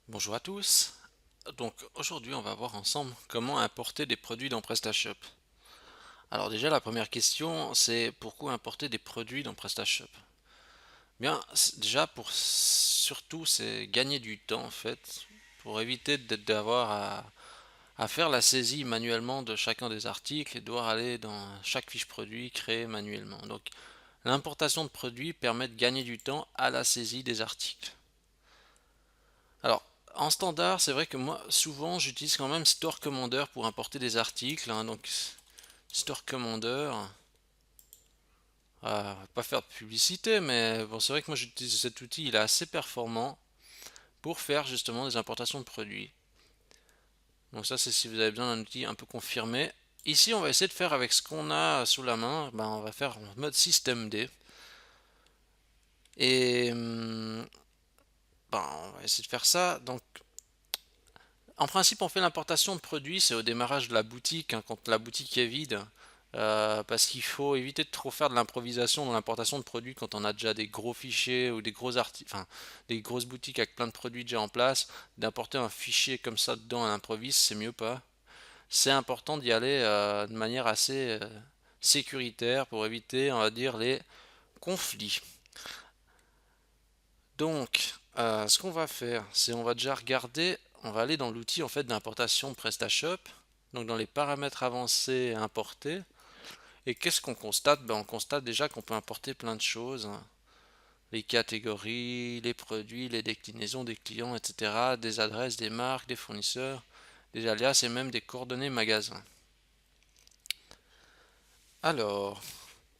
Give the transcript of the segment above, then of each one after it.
Bonjour à tous. Donc aujourd'hui on va voir ensemble comment importer des produits dans PrestaShop. Alors déjà la première question c'est pourquoi importer des produits dans PrestaShop? Bien déjà pour surtout c'est gagner du temps en fait pour éviter d'avoir à faire la saisie manuellement de chacun des articles et devoir aller dans chaque fiche produit créée manuellement. Donc l'importation de produits permet de gagner du temps à la saisie des articles. Alors, en standard, c'est vrai que moi, souvent, j'utilise quand même Store Commander pour importer des articles, hein. Donc, Store Commander, pas faire de publicité, mais bon, c'est vrai que moi, j'utilise cet outil, il est assez performant pour faire justement des importations de produits. Donc ça, c'est si vous avez besoin d'un outil un peu confirmé. Ici, on va essayer de faire avec ce qu'on a sous la main. Ben, on va faire en mode systemd. Et ben, on va essayer de faire ça. Donc, en principe, on fait l'importation de produits, c'est au démarrage de la boutique, hein, quand la boutique est vide, parce qu'il faut éviter de trop faire de l'improvisation dans l'importation de produits quand on a déjà des gros fichiers ou des gros articles, enfin des grosses boutiques avec plein de produits déjà en place. D'importer un fichier comme ça dedans à l'improviste, c'est mieux pas. C'est important d'y aller de manière assez sécuritaire pour éviter, on va dire, les conflits. Donc, ce qu'on va faire, c'est on va déjà regarder, on va aller dans l'outil en fait d'importation de PrestaShop, donc dans les paramètres avancés et importés. Et qu'est-ce qu'on constate? Ben, on constate déjà qu'on peut importer plein de choses, hein. Les catégories, les produits, les déclinaisons des clients, etc., des adresses, des marques, des fournisseurs, des alias et même des coordonnées magasins. Alors,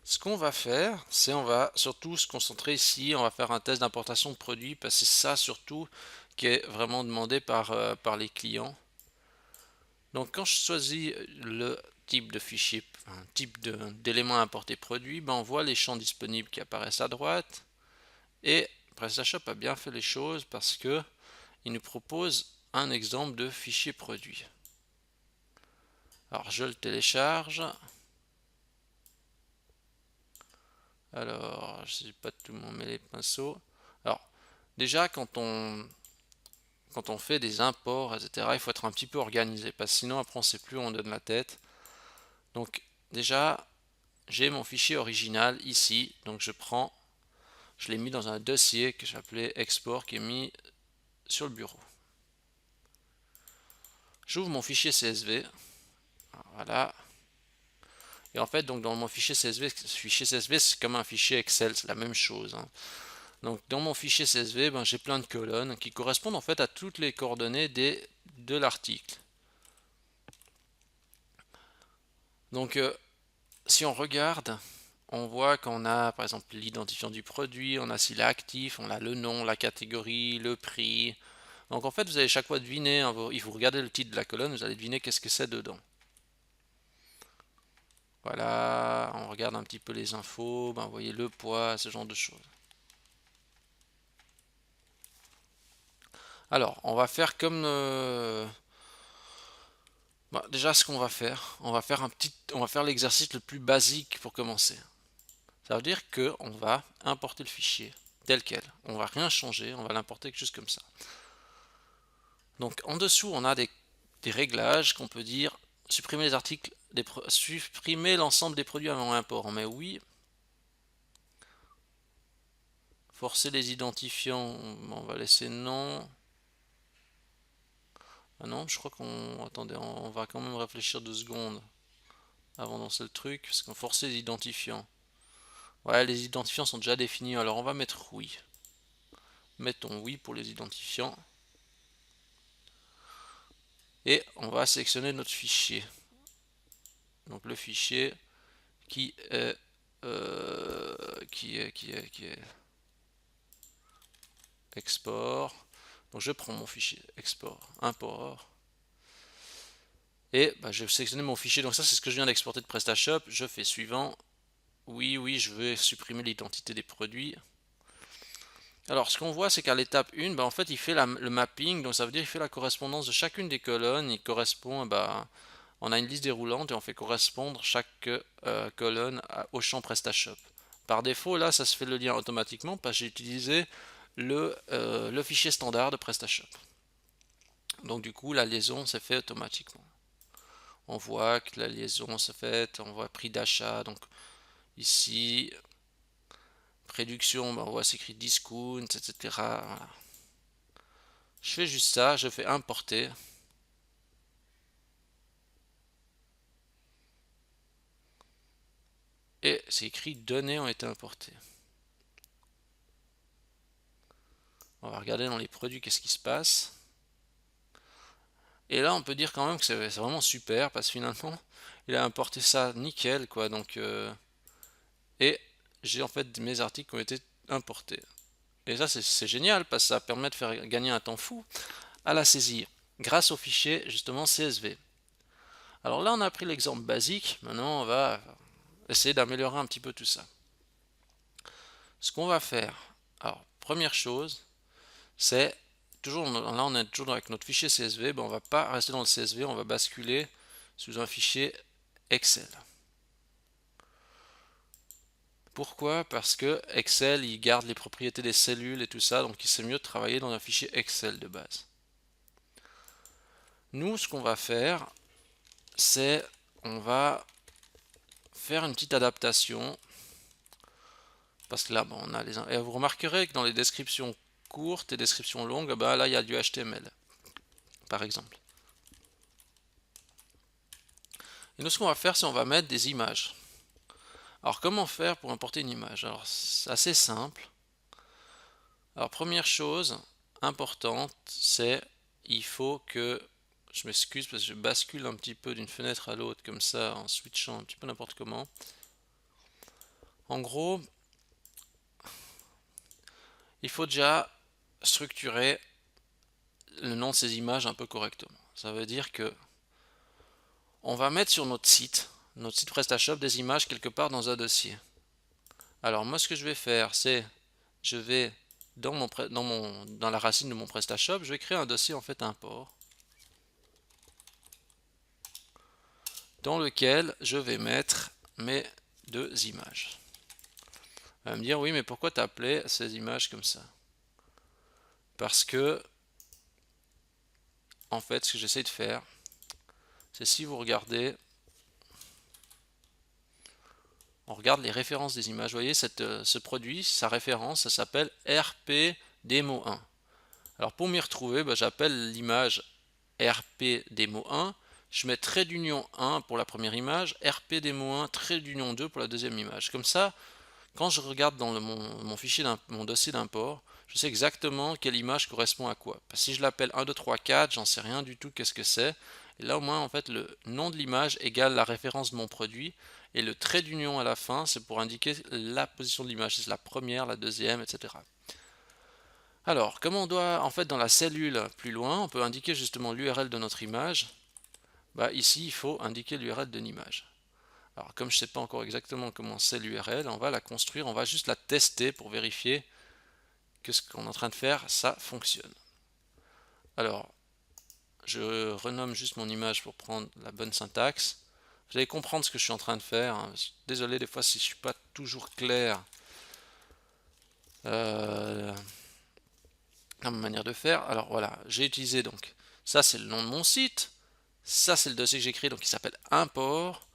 ce qu'on va faire, c'est on va surtout se concentrer ici, on va faire un test d'importation de produits parce que c'est ça surtout qui est vraiment demandé par les clients. Donc quand je choisis le type de fichier, un type d'élément importé produit, ben on voit les champs disponibles qui apparaissent à droite et PrestaShop a bien fait les choses parce que il nous propose un exemple de fichier produit. Alors je le télécharge. Alors, je sais pas tout le monde met les pinceaux. Alors, déjà, quand on fait des imports, etc., il faut être un petit peu organisé, parce que sinon, après, on ne sait plus où on donne la tête. Donc, déjà, j'ai mon fichier original ici, donc je l'ai mis dans un dossier que j'appelais export, qui est mis sur le bureau. J'ouvre mon fichier CSV, voilà. Et en fait, donc dans mon fichier CSV, c'est comme un fichier Excel, c'est la même chose, hein. Donc dans mon fichier CSV, ben, j'ai plein de colonnes qui correspondent en fait à toutes les coordonnées de l'article. Donc si on regarde, on voit qu'on a par exemple l'identifiant du produit, on a s'il est actif, on a le nom, la catégorie, le prix. Donc en fait vous allez chaque fois deviner, hein, il faut regarder le titre de la colonne, vous allez deviner qu'est-ce que c'est dedans. Voilà, on regarde un petit peu les infos, ben, vous voyez le poids, ce genre de choses. Alors, on va faire comme bah, déjà, ce qu'on va faire, on va faire l'exercice le plus basique pour commencer. Ça veut dire que on va importer le fichier tel quel. On va rien changer, on va l'importer juste comme ça. Donc en dessous, on a des réglages qu'on peut dire supprimer les articles, supprimer l'ensemble des produits avant import. On met oui. Forcer les identifiants, on va laisser non. Ah non, je crois qu'on... Attendez, on va quand même réfléchir 2 secondes avant de lancer le truc, parce qu'on forçait les identifiants. Ouais, les identifiants sont déjà définis, alors on va mettre oui. Mettons oui pour les identifiants. Et on va sélectionner notre fichier. Donc le fichier qui est qui est export. Donc je prends mon fichier export, import. Et bah, je vais sélectionner mon fichier. Donc ça c'est ce que je viens d'exporter de PrestaShop. Je fais suivant. Oui, oui, je vais supprimer l'identité des produits. Alors, ce qu'on voit, c'est qu'à l'étape 1, bah, en fait, il fait le mapping, donc ça veut dire qu'il fait la correspondance de chacune des colonnes. Il correspond, bah, on a une liste déroulante et on fait correspondre chaque colonne au champ PrestaShop. Par défaut, là, ça se fait le lien automatiquement parce que j'ai utilisé le fichier standard de PrestaShop. Donc du coup, la liaison s'est faite automatiquement. On voit que la liaison s'est faite, on voit prix d'achat. Donc ici, réduction, ben, on voit c'est écrit discount, etc. Voilà. Je fais juste ça, je fais importer. Et c'est écrit données ont été importées. On va regarder dans les produits qu'est-ce qui se passe. Et là, on peut dire quand même que c'est vraiment super parce que finalement, il a importé ça nickel, quoi. Donc, et j'ai en fait mes articles qui ont été importés. Et ça, c'est génial parce que ça permet de faire gagner un temps fou à la saisie grâce au fichier justement CSV. Alors là, on a pris l'exemple basique. Maintenant, on va essayer d'améliorer un petit peu tout ça. Ce qu'on va faire, alors première chose, c'est toujours, là on est toujours avec notre fichier CSV, ben on va pas rester dans le CSV, on va basculer sous un fichier Excel. Pourquoi? Parce que Excel, il garde les propriétés des cellules et tout ça, donc il c'est mieux de travailler dans un fichier Excel de base. Nous, ce qu'on va faire, c'est on va faire une petite adaptation. Parce que là, bon, on a les... Et vous remarquerez que dans les descriptions courtes et descriptions longues, ben là, il y a du HTML, par exemple. Et nous, ce qu'on va faire, c'est on va mettre des images. Alors, comment faire pour importer une image? Alors, c'est assez simple. Alors, première chose importante, c'est il faut que... Je m'excuse parce que je bascule un petit peu d'une fenêtre à l'autre comme ça en switchant un petit peu n'importe comment. En gros, il faut déjà structurer le nom de ces images un peu correctement. Ça veut dire que on va mettre sur notre site PrestaShop, des images quelque part dans un dossier. Alors moi, ce que je vais faire, c'est je vais dans la racine de mon PrestaShop, je vais créer un dossier en fait import dans lequel je vais mettre mes deux images. On va me dire oui, mais pourquoi tu as appelé ces images comme ça? Parce que en fait, ce que j'essaie de faire, c'est si vous regardez, on regarde les références des images. Vous voyez, ce produit, sa référence, ça s'appelle RP Demo 1. Alors pour m'y retrouver, bah, j'appelle l'image RP Demo 1, je mets trait d'union 1 pour la première image, RP Demo 1, trait d'union 2 pour la deuxième image. Comme ça, quand je regarde dans mon fichier, mon dossier d'import, je sais exactement quelle image correspond à quoi. Parce que si je l'appelle 1, 2, 3, 4, j'en sais rien du tout qu'est-ce que c'est. Et là au moins, en fait, le nom de l'image égale la référence de mon produit. Et le trait d'union à la fin, c'est pour indiquer la position de l'image. C'est la première, la deuxième, etc. Alors, comme on doit, en fait, dans la cellule plus loin, on peut indiquer justement l'URL de notre image. Bah, ici, il faut indiquer l'URL d'une image. Alors, comme je ne sais pas encore exactement comment c'est l'URL, on va la construire, on va juste la tester pour vérifier que ce qu'on est en train de faire, ça fonctionne. Alors, je renomme juste mon image pour prendre la bonne syntaxe. Vous allez comprendre ce que je suis en train de faire. Désolé des fois si je ne suis pas toujours clair dans ma manière de faire. Alors voilà, j'ai utilisé donc, ça c'est le nom de mon site, ça c'est le dossier que j'ai créé donc qui s'appelle import,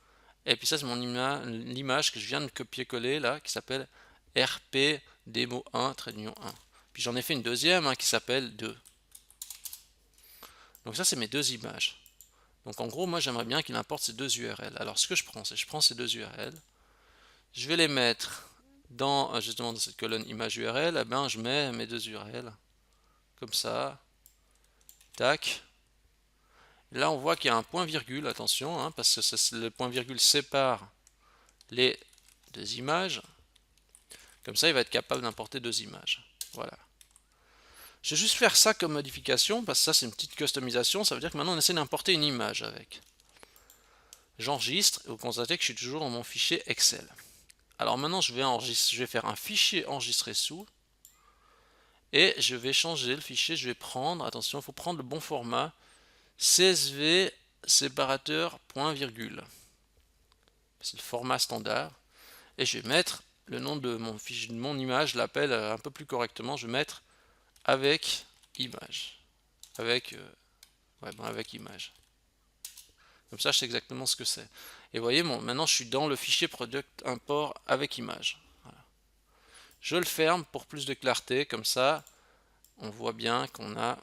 et puis ça c'est l'image que je viens de copier-coller là qui s'appelle rp demo 1 trait d'union 1. Puis j'en ai fait une deuxième qui s'appelle 2. Donc ça c'est mes deux images. Donc en gros moi j'aimerais bien qu'il importe ces deux URL. Alors ce que je prends, c'est je prends ces deux URL, je vais les mettre dans justement dans cette colonne image URL, et ben je mets mes deux URL comme ça, tac. Là, on voit qu'il y a un point virgule, attention, parce que le point virgule sépare les deux images. Comme ça, il va être capable d'importer deux images. Voilà. Je vais juste faire ça comme modification, parce que ça, c'est une petite customisation. Ça veut dire que maintenant, on essaie d'importer une image avec. J'enregistre, et vous constatez que je suis toujours dans mon fichier Excel. Alors maintenant, je vais faire un fichier enregistré sous, et je vais changer le fichier. Je vais prendre, attention, il faut prendre le bon format, CSV séparateur point virgule. C'est le format standard. Et je vais mettre le nom de mon fichier, de mon image, je l'appelle un peu plus correctement, je vais mettre avec image. Avec Ouais, bon, avec image. Comme ça, je sais exactement ce que c'est. Et vous voyez, bon, maintenant je suis dans le fichier product import avec image. Voilà. Je le ferme pour plus de clarté, comme ça, on voit bien qu'on a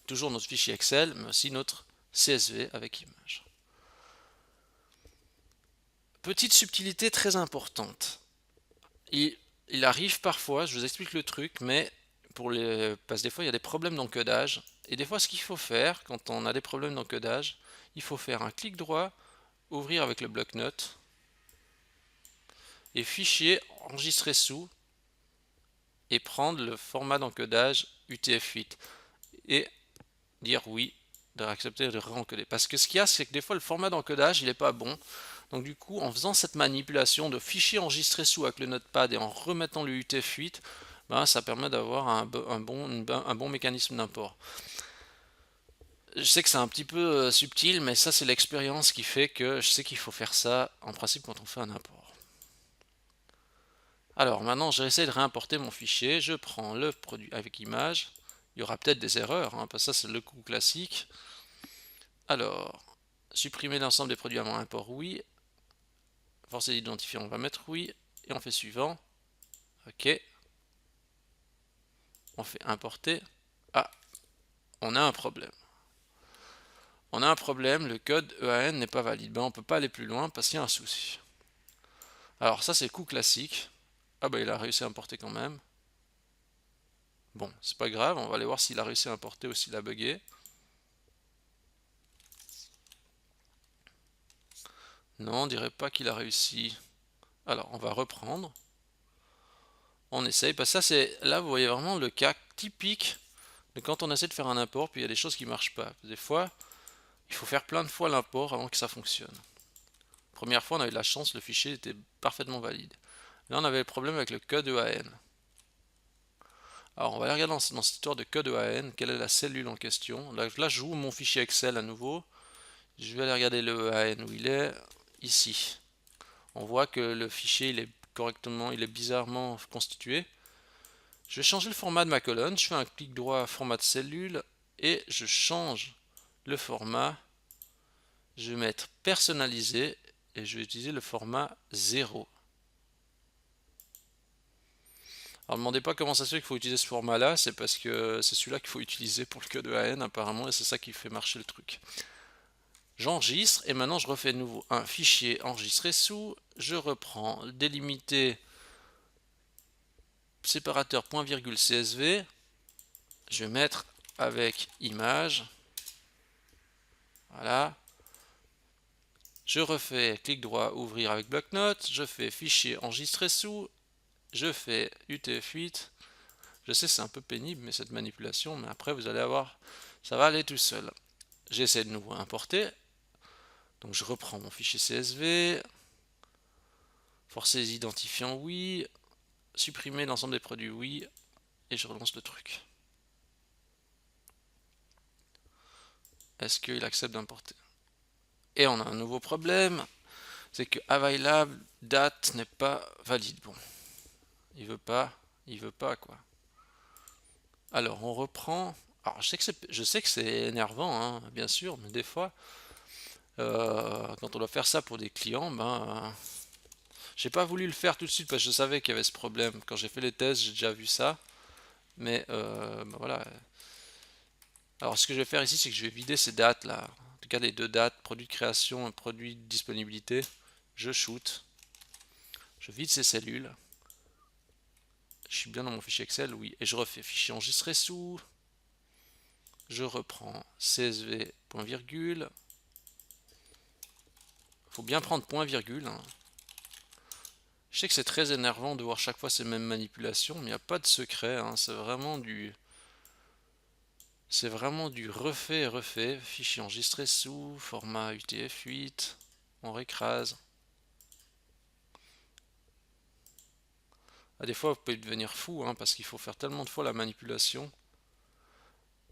toujours notre fichier Excel, mais aussi notre CSV avec image. Petite subtilité très importante. Il arrive parfois, je vous explique le truc, mais parce que des fois il y a des problèmes d'encodage. Et des fois ce qu'il faut faire quand on a des problèmes d'encodage, il faut faire un clic droit, ouvrir avec le bloc-notes et fichier enregistrer sous et prendre le format d'encodage UTF-8 et dire oui, de accepter de re-encoder. Parce que ce qu'il y a, c'est que des fois le format d'encodage il n'est pas bon. Donc du coup, en faisant cette manipulation de fichier enregistré sous avec le notepad et en remettant le UTF-8, ben, ça permet d'avoir un bon mécanisme d'import. Je sais que c'est un petit peu subtil, mais ça c'est l'expérience qui fait que je sais qu'il faut faire ça en principe quand on fait un import. Alors maintenant j'essaie de réimporter mon fichier, je prends le produit avec image, il y aura peut-être des erreurs, hein, parce que ça c'est le coup classique. Alors, supprimer l'ensemble des produits avant import, oui. Forcer d'identifier, on va mettre oui, et on fait suivant. Ok. On fait importer. Ah, on a un problème. On a un problème, le code EAN n'est pas valide. Ben, on ne peut pas aller plus loin parce qu'il y a un souci. Alors ça c'est le coup classique. Ah bah il a réussi à importer quand même. Bon, c'est pas grave, on va aller voir s'il a réussi à importer ou s'il a bugué. Non, on dirait pas qu'il a réussi. Alors on va reprendre. On essaye, parce que ça c'est, là vous voyez vraiment le cas typique de quand on essaie de faire un import, puis il y a des choses qui marchent pas. Des fois, il faut faire plein de fois l'import avant que ça fonctionne. Première fois, on a eu de la chance, le fichier était parfaitement valide. Là, on avait le problème avec le code EAN. Alors, on va aller regarder dans cette histoire de code EAN, quelle est la cellule en question. Là, je joue mon fichier Excel à nouveau. Je vais aller regarder le EAN où il est. Ici. On voit que le fichier, il est correctement, il est bizarrement constitué. Je vais changer le format de ma colonne. Je fais un clic droit, format de cellule, et je change le format. Je vais mettre personnalisé et je vais utiliser le format 0. Alors ne demandez pas comment ça se fait qu'il faut utiliser ce format là, c'est parce que c'est celui-là qu'il faut utiliser pour le code EAN apparemment et c'est ça qui fait marcher le truc. J'enregistre et maintenant je refais de nouveau un fichier enregistré sous, je reprends délimité séparateur point virgule CSV, je vais mettre avec image, voilà, je refais clic droit ouvrir avec bloc-notes, je fais fichier enregistré sous, je fais UTF-8. Je sais c'est un peu pénible mais cette manipulation, mais après vous allez avoir, ça va aller tout seul. J'essaie de nouveau importer, donc je reprends mon fichier CSV, forcer les identifiants oui, supprimer l'ensemble des produits oui, et je relance le truc. Est-ce qu'il accepte d'importer? Et on a un nouveau problème, c'est que available date n'est pas valide. Bon, il veut pas quoi. Alors on reprend. Alors je sais que c'est énervant, hein, bien sûr, mais des fois, quand on doit faire ça pour des clients, ben, j'ai pas voulu le faire tout de suite parce que je savais qu'il y avait ce problème. Quand j'ai fait les tests, j'ai déjà vu ça, mais ben voilà. Alors ce que je vais faire ici, c'est que je vais vider ces dates là. En tout cas, les deux dates, produit de création et produit de disponibilité. Je shoot, je vide ces cellules. Je suis bien dans mon fichier Excel, oui, et je refais fichier enregistré sous. Je reprends CSV point virgule. Faut bien prendre point virgule, hein. Je sais que c'est très énervant de voir chaque fois ces mêmes manipulations, mais il n'y a pas de secret, hein. C'est vraiment du refait et refait. Fichier enregistré sous, format UTF-8, on récrase. Ah, des fois, vous pouvez devenir fou, hein, parce qu'il faut faire tellement de fois la manipulation.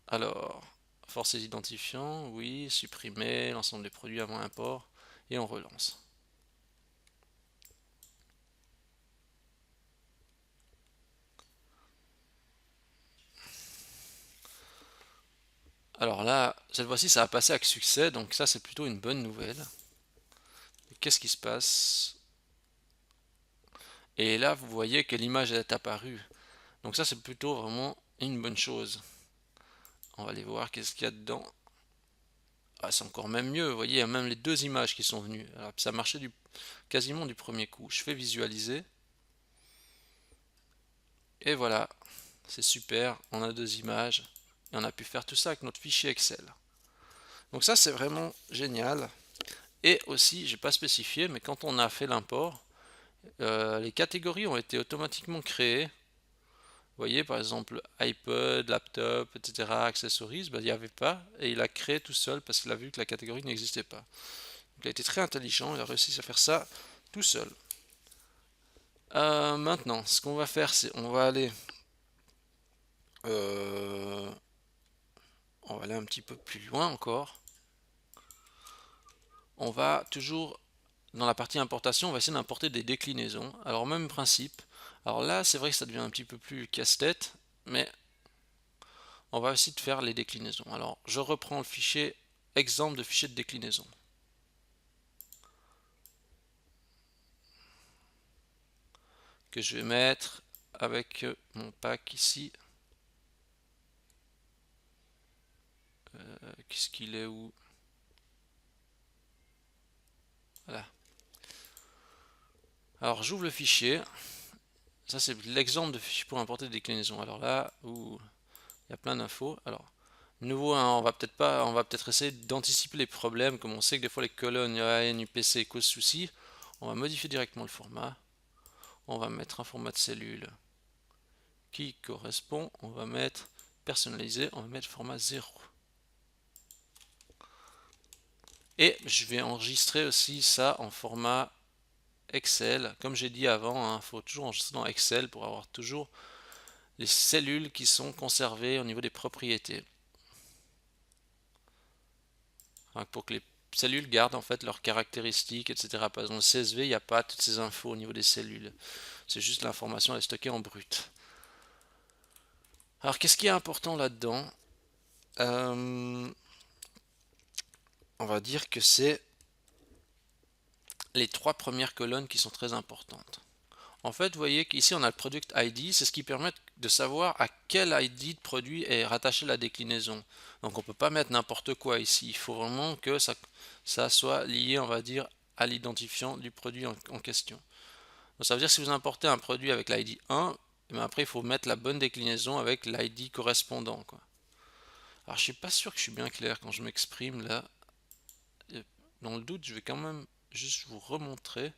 Alors, force les identifiants, oui, supprimer l'ensemble des produits avant import, et on relance. Alors là, cette fois-ci, ça a passé avec succès, donc ça, c'est plutôt une bonne nouvelle. Qu'est-ce qui se passe? Et là, vous voyez que l'image est apparue. Donc ça, c'est plutôt vraiment une bonne chose. On va aller voir qu'est-ce qu'il y a dedans. Ah, c'est encore même mieux, vous voyez, il y a même les deux images qui sont venues. Alors, ça marchait quasiment du premier coup. Je fais visualiser. Et voilà, c'est super, on a deux images. Et on a pu faire tout ça avec notre fichier Excel. Donc ça, c'est vraiment génial. Et aussi, j'ai pas spécifié, mais quand on a fait l'import, les catégories ont été automatiquement créées. Vous voyez, par exemple, iPod, laptop, etc., accessories, ben, il n'y avait pas, et il a créé tout seul parce qu'il a vu que la catégorie n'existait pas. Donc, il a été très intelligent, il a réussi à faire ça tout seul. Maintenant, ce qu'on va faire, c'est euh, on va aller un petit peu plus loin encore. On va toujours, dans la partie importation, on va essayer d'importer des déclinaisons. Alors, même principe. Alors là, c'est vrai que ça devient un petit peu plus casse-tête, mais on va essayer de faire les déclinaisons. Alors, je reprends le fichier, exemple de fichier de déclinaison. Que je vais mettre avec mon pack ici. Qu'est-ce qu'il est où? Voilà. Alors, j'ouvre le fichier. Ça, c'est l'exemple de fichier pour importer des déclinaisons. Alors là, où il y a plein d'infos. Alors, nouveau, hein, on va peut-être essayer d'anticiper les problèmes. Comme on sait que des fois les colonnes UAN, UPC causent souci, on va modifier directement le format. On va mettre un format de cellule qui correspond. On va mettre personnalisé. On va mettre format 0. Et je vais enregistrer aussi ça en format Excel. Comme j'ai dit avant, il faut toujours enregistrer dans Excel pour avoir toujours les cellules qui sont conservées au niveau des propriétés. Pour que les cellules gardent en fait leurs caractéristiques, etc. Par exemple, le CSV, il n'y a pas toutes ces infos au niveau des cellules. C'est juste l'information, elle est stockée en brut. Alors, qu'est-ce qui est important là-dedans? On va dire que c'est les trois premières colonnes qui sont très importantes. En fait, vous voyez qu'ici on a le Product ID, c'est ce qui permet de savoir à quel ID de produit est rattaché la déclinaison. Donc on ne peut pas mettre n'importe quoi ici, il faut vraiment que ça soit lié, on va dire, à l'identifiant du produit en question. Donc ça veut dire que si vous importez un produit avec l'ID 1, et bien après il faut mettre la bonne déclinaison avec l'ID correspondant, quoi. Alors je suis pas sûr que je suis bien clair quand je m'exprime là. Dans le doute, je vais quand même juste vous remontrer.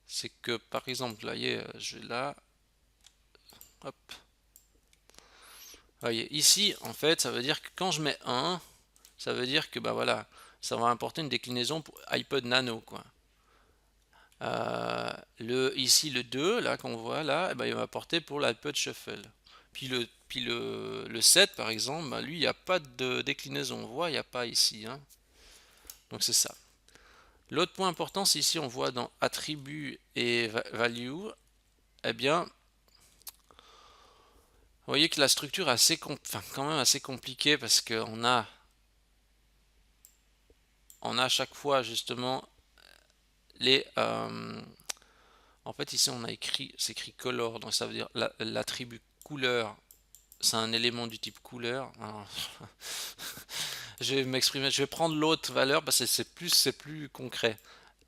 C'est que par exemple, là, je vais là, hop. Voyez, ici, en fait, ça veut dire que quand je mets 1, ça veut dire que bah voilà, ça va importer une déclinaison pour iPod Nano, quoi. Ici, le 2, là, qu'on voit là, eh ben, il va apporter pour l'iPod Shuffle. Le 7, par exemple, bah, lui, il n'y a pas de déclinaison. On voit, il n'y a pas ici, hein. Donc c'est ça. L'autre point important, c'est ici, on voit dans attribut et value, eh bien, vous voyez que la structure est quand même assez compliquée parce on a à chaque fois justement les en fait ici on a c'est écrit color, donc ça veut dire l'attribut couleur, c'est un élément du type couleur. Alors, je vais m'exprimer, je vais prendre l'autre valeur parce que c'est plus concret.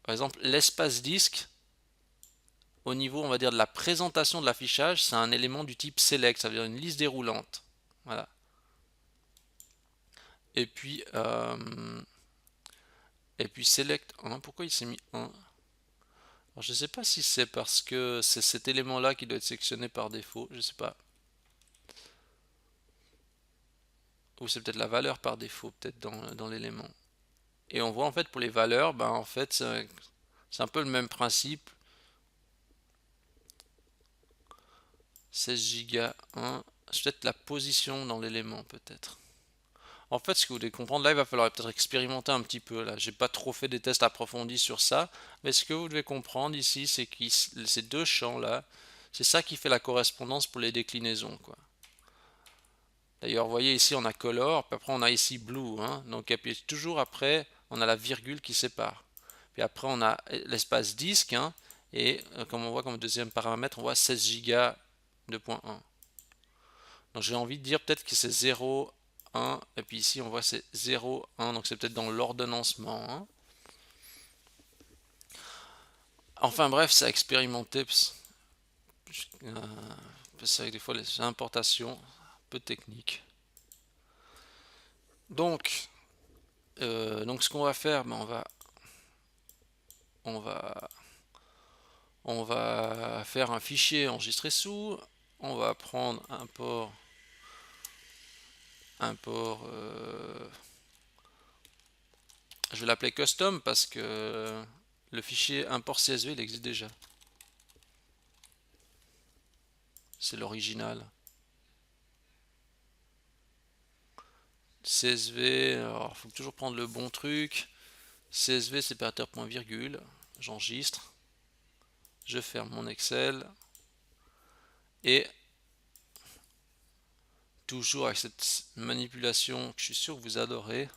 Par exemple, l'espace disque au niveau on va dire de la présentation de l'affichage, c'est un élément du type select, ça veut dire une liste déroulante. Voilà. Et puis select 1, pourquoi il s'est mis 1? Alors, je ne sais pas si c'est parce que c'est cet élément-là qui doit être sélectionné par défaut, je ne sais pas. Ou c'est peut-être la valeur par défaut, peut-être dans l'élément. Et on voit en fait pour les valeurs, ben en fait c'est un peu le même principe. 16 Go 1, c'est peut-être la position dans l'élément peut-être. En fait, ce que vous devez comprendre, là, il va falloir peut-être expérimenter un petit peu. Là, j'ai pas trop fait des tests approfondis sur ça, mais ce que vous devez comprendre ici, c'est que ces deux champs là, c'est ça qui fait la correspondance pour les déclinaisons, quoi. D'ailleurs, vous voyez ici on a color, puis après on a ici blue, hein. Donc appuyez toujours après, on a la virgule qui sépare. Puis après on a l'espace disque, hein, et comme on voit comme deuxième paramètre, on voit 16 Go de point 1. Donc j'ai envie de dire peut-être que c'est 0, 1, et puis ici on voit c'est 0, 1, donc c'est peut-être dans l'ordonnancement, hein. Enfin bref, c'est à expérimenter. C'est vrai que des fois les importations, un peu techniques. Donc ce qu'on va faire, ben, on va, on va faire un fichier enregistré sous. On va prendre un port. Je vais l'appeler custom parce que le fichier import CSV il existe déjà. C'est l'original. CSV, alors faut toujours prendre le bon truc. CSV séparateur point virgule. J'enregistre. Je ferme mon Excel. Et toujours avec cette manipulation que je suis sûr que vous adorez,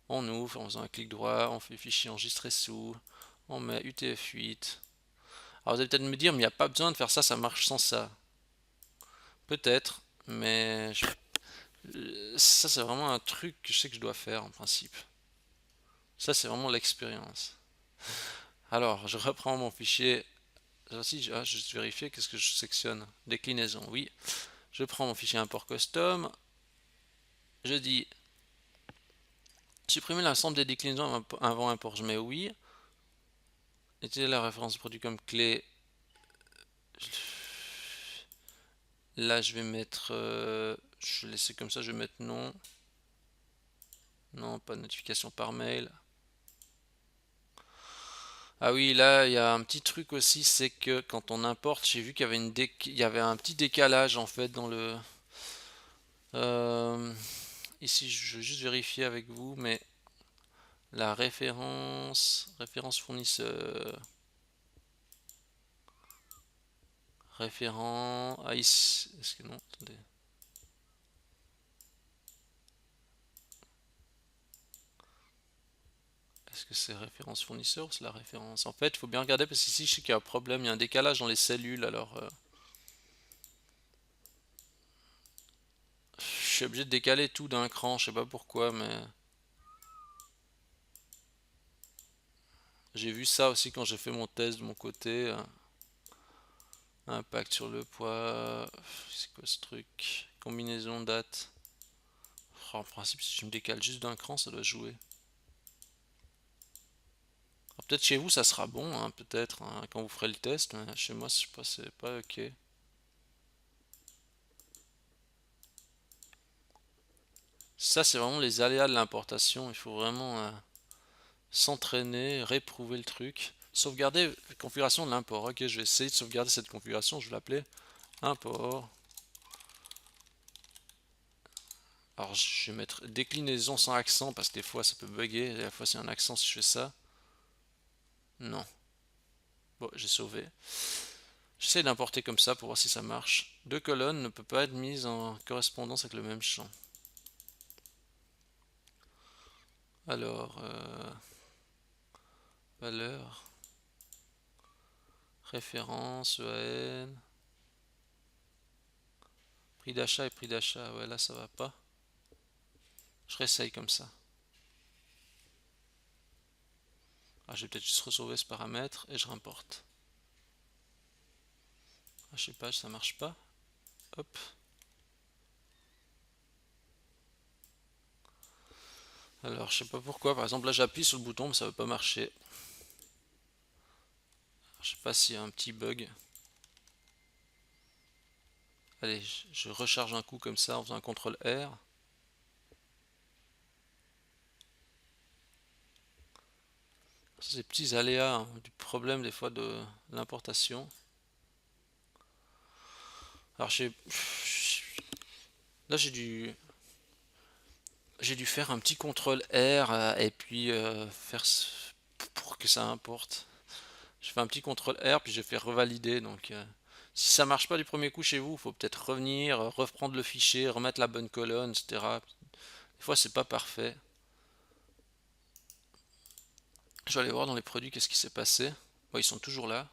on ouvre en faisant un clic droit, on fait fichier enregistré sous, on met UTF-8. Alors vous allez peut-être me dire, mais il n'y a pas besoin de faire ça, ça marche sans ça. Peut-être, mais ça c'est vraiment un truc que je sais que je dois faire en principe. Ça c'est vraiment l'expérience. Alors, je reprends mon fichier. Aussi, je vais juste vérifier qu'est-ce que je sectionne. Déclinaison, oui. Je prends mon fichier import custom. Je dis supprimer l'ensemble des déclinaisons avant import. Je mets oui. Utiliser la référence de produit comme clé. Là, je vais mettre. Je vais laisser comme ça. Je vais mettre non. Non, pas de notification par mail. Ah oui, là, il y a un petit truc aussi, c'est que quand on importe, j'ai vu qu'il y avait il y avait un petit décalage en fait dans le. Euh, Ici, je vais juste vérifier avec vous, mais la référence fournisseur, référent, ah ici, est-ce que non, attendez, est-ce que c'est référence fournisseur ou c'est la référence? En fait, il faut bien regarder parce qu'ici, je sais qu'il y a un problème, il y a un décalage dans les cellules, alors je suis obligé de décaler tout d'un cran, je sais pas pourquoi, mais j'ai vu ça aussi quand j'ai fait mon test de mon côté. Impact sur le poids, c'est quoi ce truc? Combinaison date. Oh, en principe, si je me décale juste d'un cran, ça doit jouer. Peut-être chez vous ça sera bon, hein, peut-être, hein, quand vous ferez le test, mais chez moi je sais pas, c'est pas ok. Ça c'est vraiment les aléas de l'importation, il faut vraiment s'entraîner, réprouver le truc. Sauvegarder la configuration de l'import. Ok, je vais essayer de sauvegarder cette configuration, je vais l'appeler import. Alors je vais mettre déclinaison sans accent parce que des fois ça peut bugger, et la fois c'est un accent si je fais ça. Non. Bon, j'ai sauvé. J'essaie d'importer comme ça pour voir si ça marche. Deux colonnes ne peut pas être mises en correspondance avec le même champ. Alors, valeur, référence, EAN, prix d'achat et prix d'achat. Ouais, là ça va pas. Je réessaye comme ça. Ah, je vais peut-être juste sauver ce paramètre et je remporte. Ah, je sais pas, ça marche pas. Hop. Alors, je sais pas pourquoi. Par exemple, là j'appuie sur le bouton, mais ça veut pas marcher. Alors, je sais pas s'il y a un petit bug. Allez, je recharge un coup comme ça en faisant un CTRL R. Ces petits aléas, hein, du problème des fois de l'importation. Alors là j'ai dû faire un petit contrôle R et puis faire pour que ça importe. Je fais un petit contrôle R puis j'ai fait revalider donc Si ça marche pas du premier coup chez vous, il faut peut-être revenir, reprendre le fichier, remettre la bonne colonne, etc. Des fois, c'est pas parfait. Je vais aller voir dans les produits qu'est-ce qui s'est passé. Bon, ils sont toujours là.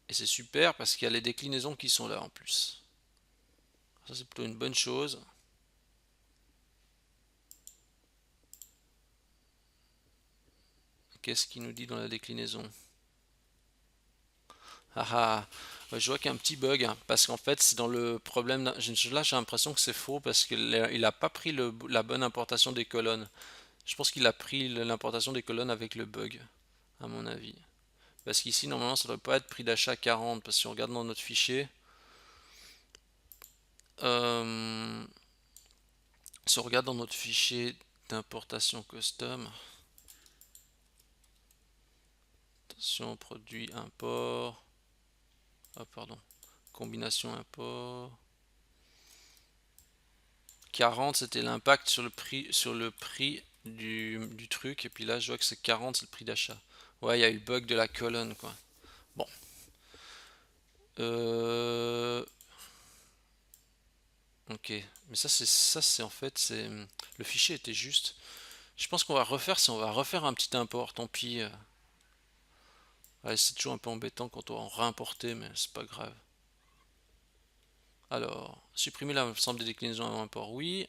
Et c'est super parce qu'il y a les déclinaisons qui sont là en plus. Ça, c'est plutôt une bonne chose. Qu'est-ce qu'il nous dit dans la déclinaison? Ah ah, ouais, je vois qu'il y a un petit bug, hein, parce qu'en fait c'est dans le problème. Là j'ai l'impression que c'est faux parce qu'il a pas pris la bonne importation des colonnes. Je pense qu'il a pris l'importation des colonnes avec le bug, à mon avis. Parce qu'ici normalement ça ne doit pas être prix d'achat 40, parce que si on regarde dans notre fichier, euh, si on regarde dans notre fichier d'importation custom, attention produit import, ah pardon, combination import. 40 c'était l'impact sur le prix du truc, et puis là je vois que c'est 40, c'est le prix d'achat. Ouais, il y a eu le bug de la colonne quoi. Bon. Euh, ok. Mais ça c'est en fait c'est le fichier était juste. Je pense qu'on va refaire si on va refaire un petit import, tant pis. Ouais, c'est toujours un peu embêtant quand on va en réimporter, mais c'est pas grave. Alors, supprimer l'ensemble des déclinaisons avant import, oui.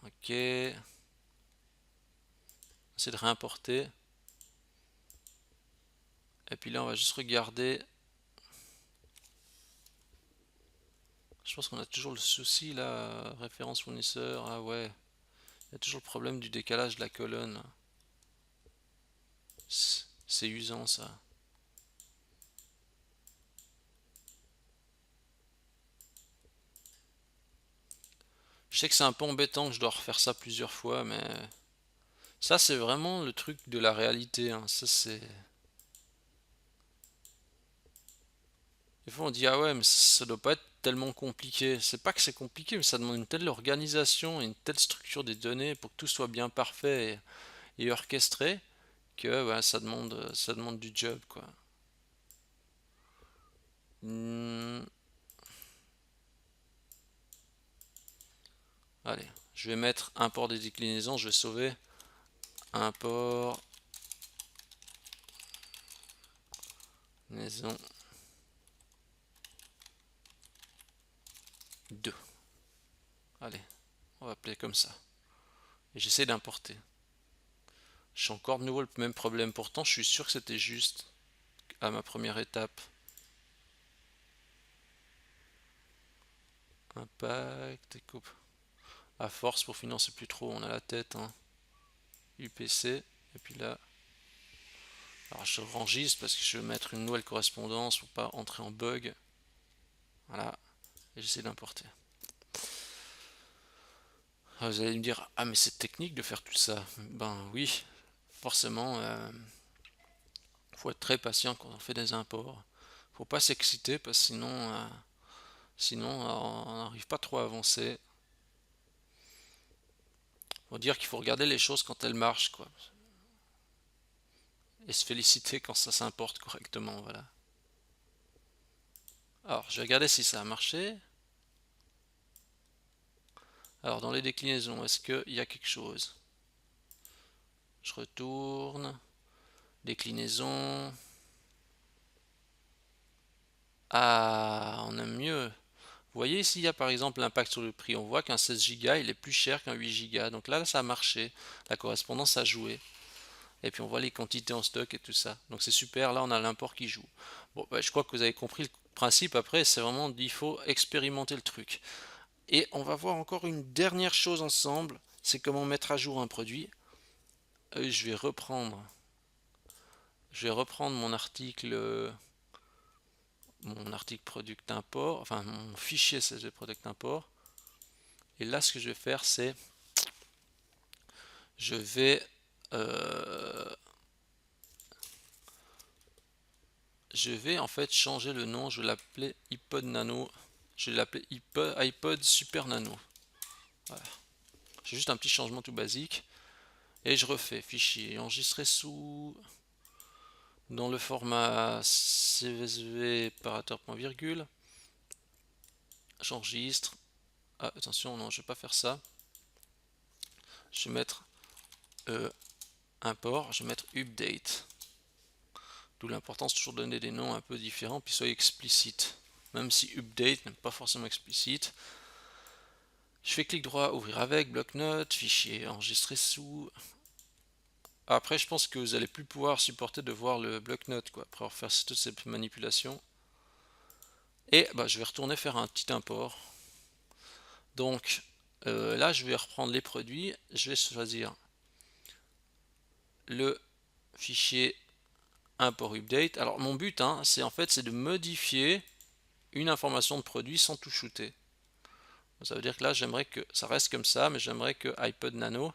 Ok. C'est de réimporter. Et puis là, on va juste regarder. Je pense qu'on a toujours le souci là, référence fournisseur. Ah ouais, il y a toujours le problème du décalage de la colonne. C'est usant ça. Je sais que c'est un peu embêtant que je dois refaire ça plusieurs fois, mais ça c'est vraiment le truc de la réalité, hein. Ça c'est. Des fois on dit ah ouais, mais ça doit pas être tellement compliqué. C'est pas que c'est compliqué, mais ça demande une telle organisation et une telle structure des données pour que tout soit bien parfait et orchestré que ouais, ça demande du job quoi. Hmm, allez, je vais mettre import des déclinaisons, je vais sauver. Import maison 2. Allez, on va appeler comme ça. Et j'essaie d'importer. J'ai encore de nouveau le même problème. Pourtant, je suis sûr que c'était juste à ma première étape. Impact et coupe. À force, pour financer plus trop, on a la tête. Hein. UPC. Et puis là. Alors je rangeise parce que je vais mettre une nouvelle correspondance pour pas entrer en bug. Voilà. Et j'essaie d'importer. Ah, vous allez me dire, ah mais c'est technique de faire tout ça. Ben oui, forcément. Faut être très patient quand on fait des imports. Faut pas s'exciter parce que sinon on n'arrive pas trop à avancer. Faut dire qu'il faut regarder les choses quand elles marchent, quoi. Et se féliciter quand ça s'importe correctement, voilà. Alors, je vais regarder si ça a marché. Alors, dans les déclinaisons, est-ce qu'il y a quelque chose? Je retourne. Déclinaison. Ah, on aime mieux. Vous voyez ici, il y a par exemple l'impact sur le prix. On voit qu'un 16 Go, il est plus cher qu'un 8 Go. Donc là, ça a marché. La correspondance a joué. Et puis on voit les quantités en stock et tout ça. Donc c'est super, là on a l'import qui joue. Bon, bah, je crois que vous avez compris le principe. Après, c'est vraiment, il faut expérimenter le truc. Et on va voir encore une dernière chose ensemble, c'est comment mettre à jour un produit. Je vais reprendre mon article product import, enfin mon fichier CSV product import. Et là, ce que je vais faire, c'est je vais euh, je vais en fait changer le nom. Je vais l'appeler iPod Nano. Je vais l'appeler iPod Super Nano. Voilà. J'ai juste un petit changement tout basique. Et je refais fichier enregistré sous dans le format CSV parateur point virgule. J'enregistre. Ah, attention, non, je vais pas faire ça. Je vais mettre import, je vais mettre update. D'où l'importance de toujours donner des noms un peu différents puis soient explicites. Même si update n'est pas forcément explicite. Je fais clic droit, ouvrir avec, bloc-notes, fichier enregistré sous. Après, je pense que vous allez plus pouvoir supporter de voir le bloc-notes quoi, après avoir fait toutes ces manipulations. Et bah, je vais retourner faire un petit import. Donc là, je vais reprendre les produits. Je vais choisir le fichier import update. Alors mon but, hein, c'est en fait, c'est de modifier une information de produit sans tout shooter. Ça veut dire que là, j'aimerais que ça reste comme ça, mais j'aimerais que iPod Nano,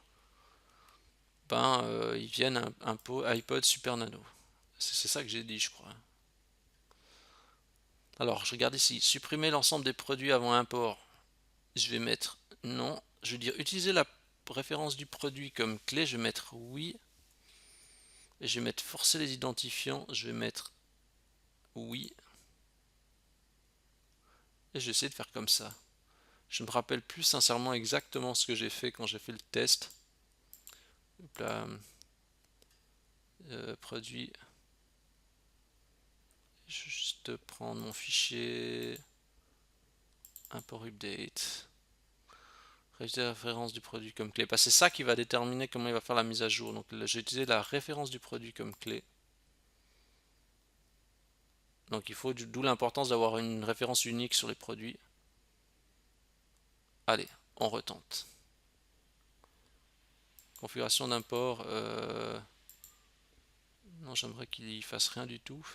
ben, ils viennent un peu iPod Super Nano. C'est ça que j'ai dit, je crois. Alors, je regarde ici, supprimer l'ensemble des produits avant import. Je vais mettre non. Je vais dire utiliser la référence du produit comme clé. Je vais mettre oui. Et je vais mettre forcer les identifiants. Je vais mettre oui. Et je vais essayer de faire comme ça. Je ne me rappelle plus sincèrement exactement ce que j'ai fait quand j'ai fait le test. Hop là. Produit. Je vais juste prendre mon fichier. Import update. Réutiliser la référence du produit comme clé. Parce que c'est ça qui va déterminer comment il va faire la mise à jour. Donc j'ai utilisé la référence du produit comme clé. Donc il faut, d'où l'importance d'avoir une référence unique sur les produits. Allez, on retente. Configuration d'import. Non, j'aimerais qu'il fasse rien du tout.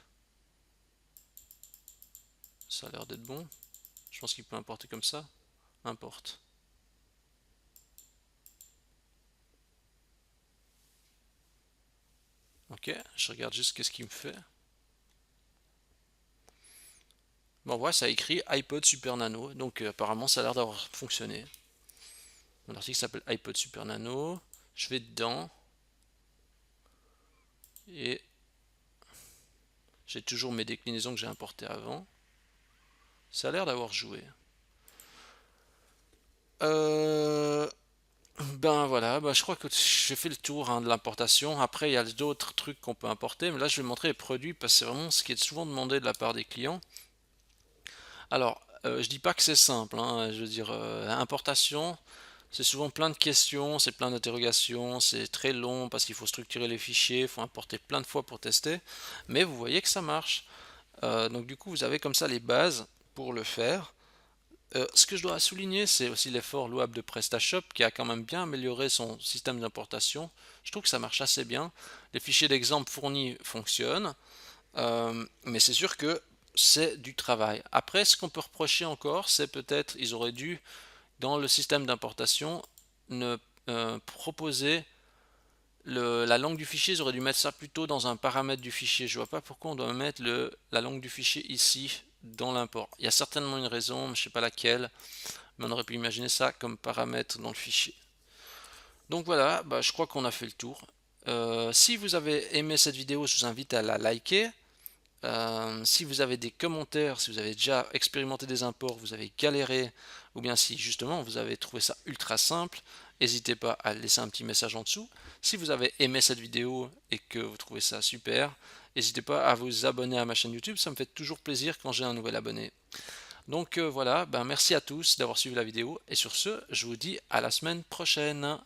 Ça a l'air d'être bon. Je pense qu'il peut importer comme ça. Importe. Ok, je regarde juste qu'est-ce qu'il me fait. Bon, voilà, ça a écrit iPod Super Nano. Donc apparemment, ça a l'air d'avoir fonctionné. Mon article s'appelle iPod Super Nano. Je vais dedans. Et j'ai toujours mes déclinaisons que j'ai importées avant. Ça a l'air d'avoir joué. Ben voilà, ben je crois que j'ai fait le tour hein, de l'importation. Après, il y a d'autres trucs qu'on peut importer, mais là je vais montrer les produits parce que c'est vraiment ce qui est souvent demandé de la part des clients. Alors, je dis pas que c'est simple, hein, je veux dire, importation, c'est souvent plein de questions, c'est plein d'interrogations, c'est très long parce qu'il faut structurer les fichiers, il faut importer plein de fois pour tester, mais vous voyez que ça marche. Donc du coup, vous avez comme ça les bases pour le faire. Ce que je dois souligner, c'est aussi l'effort louable de PrestaShop qui a quand même bien amélioré son système d'importation. Je trouve que ça marche assez bien. Les fichiers d'exemple fournis fonctionnent, mais c'est sûr que c'est du travail. Après, ce qu'on peut reprocher encore, c'est peut-être ils auraient dû, dans le système d'importation, ne proposer la langue du fichier, ils auraient dû mettre ça plutôt dans un paramètre du fichier. Je vois pas pourquoi on doit mettre la langue du fichier ici dans l'import. Il y a certainement une raison, mais je sais pas laquelle, mais on aurait pu imaginer ça comme paramètre dans le fichier. Donc voilà, bah, je crois qu'on a fait le tour. Si vous avez aimé cette vidéo, je vous invite à la liker. Si vous avez des commentaires, si vous avez déjà expérimenté des imports, vous avez galéré, ou bien si justement vous avez trouvé ça ultra simple, n'hésitez pas à laisser un petit message en dessous. Si vous avez aimé cette vidéo et que vous trouvez ça super, n'hésitez pas à vous abonner à ma chaîne YouTube, ça me fait toujours plaisir quand j'ai un nouvel abonné. Donc voilà, ben merci à tous d'avoir suivi la vidéo, et sur ce, je vous dis à la semaine prochaine.